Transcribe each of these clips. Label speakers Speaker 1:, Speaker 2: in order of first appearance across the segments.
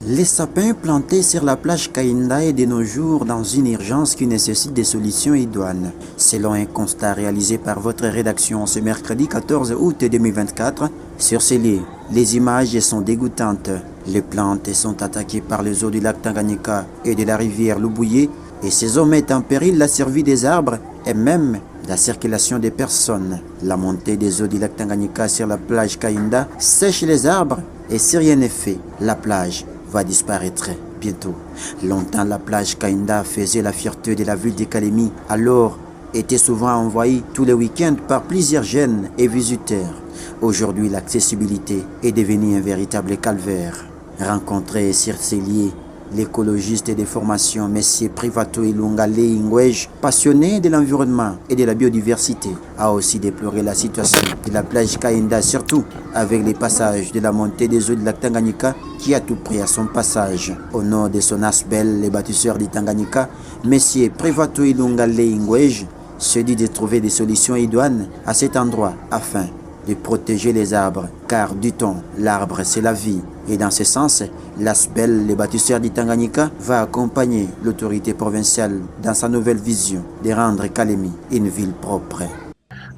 Speaker 1: Les sapins plantés sur la plage Kainda est de nos jours dans une urgence qui nécessite des solutions idoines. Selon un constat réalisé par votre rédaction ce mercredi 14 août 2024, sur ces lieux, les images sont dégoûtantes. Les plantes sont attaquées par les eaux du lac Tanganyika et de la rivière Lubouye, et ces eaux mettent en péril la survie des arbres et même la circulation des personnes. La montée des eaux du lac Tanganyika sur la plage Kainda sèche les arbres et si rien n'est fait, la plage va disparaître bientôt. Longtemps, la plage Kainda faisait la fierté de la ville de Kalemi, alors était souvent envahie tous les week-ends par plusieurs jeunes et visiteurs. Aujourd'hui, l'accessibilité est devenue un véritable calvaire. Rencontré sur ces lieux, l'écologiste de formation M. Privato Ilunga Leingwej, passionné de l'environnement et de la biodiversité, a aussi déploré la situation de la plage Kainda, surtout avec les passages de la montée des eaux de la Tanganyika qui a tout pris à son passage. Au nom de son asbel, les bâtisseurs du Tanganyika, M. Privato Ilunga Leingwej se dit de trouver des solutions idoines à cet endroit afin de protéger les arbres, car du temps, l'arbre c'est la vie. Et dans ce sens, l'ASBEL, les bâtisseurs du Tanganyika, va accompagner l'autorité provinciale dans sa nouvelle vision de rendre Kalemi une ville propre.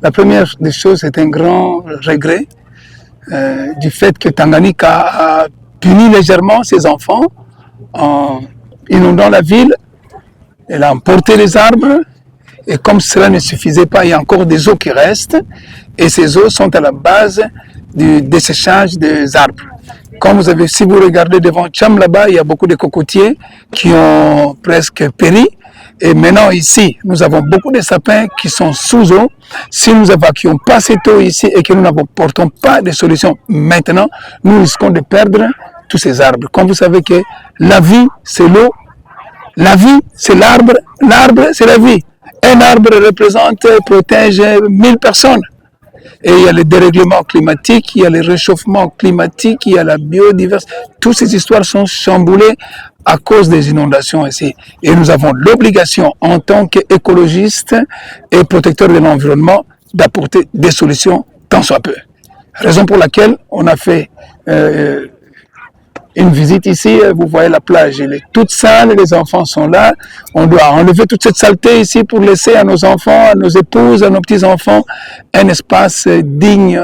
Speaker 2: La première des choses, c'est un grand regret du fait que Tanganyika a puni légèrement ses enfants en inondant la ville. Elle a emporté les arbres. Et comme cela ne suffisait pas, il y a encore des eaux qui restent. Et ces eaux sont à la base du desséchage des arbres. Comme vous avez, si vous regardez devant Tcham là-bas, il y a beaucoup de cocotiers qui ont presque péri. Et maintenant ici, nous avons beaucoup de sapins qui sont sous eau. Si nous n'évacuons pas cette eau ici et que nous n'apportons pas de solution maintenant, nous risquons de perdre tous ces arbres. Comme vous savez que la vie, c'est l'eau. La vie, c'est l'arbre. L'arbre, c'est la vie. Un arbre protège 1000 personnes. Et il y a le dérèglement climatique, il y a le réchauffement climatique, il y a la biodiversité. Toutes ces histoires sont chamboulées à cause des inondations ici. Et nous avons l'obligation, en tant qu'écologistes et protecteurs de l'environnement, d'apporter des solutions tant soit peu. Raison pour laquelle on a fait une visite ici, vous voyez la plage, elle est toute sale, les enfants sont là. On doit enlever toute cette saleté ici pour laisser à nos enfants, à nos épouses, à nos petits-enfants, un espace digne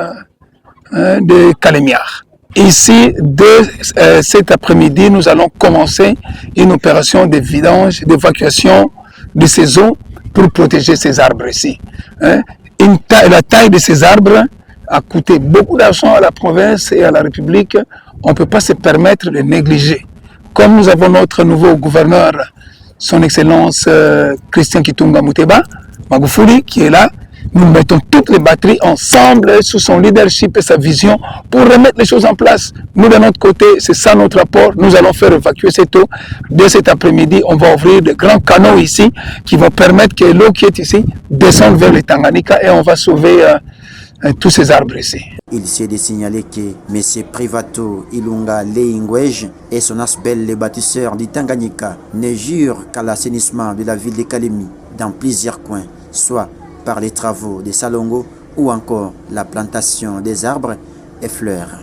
Speaker 2: de Kalemiar. Ici, dès cet après-midi, nous allons commencer une opération de vidange, d'évacuation de ces eaux pour protéger ces arbres ici. La taille de ces arbres a coûté beaucoup d'argent à la province et à la République. On ne peut pas se permettre de négliger. Comme nous avons notre nouveau gouverneur, son Excellence Christian Kitunga Muteba, Magufuli, qui est là, nous mettons toutes les batteries ensemble sous son leadership et sa vision pour remettre les choses en place. Nous, de notre côté, c'est ça notre apport. Nous allons faire évacuer cette eau. Dès cet après-midi, on va ouvrir de grands canaux ici qui vont permettre que l'eau qui est ici descende vers le Tanganyika et on va sauver tous ces arbres ici.
Speaker 1: Il s'est de signaler que M. Privato Ilunga Leingwej et son asbel, les bâtisseurs du Tanganyika, ne jurent qu'à l'assainissement de la ville de Kalemi dans plusieurs coins, soit par les travaux des Salongo ou encore la plantation des arbres et fleurs.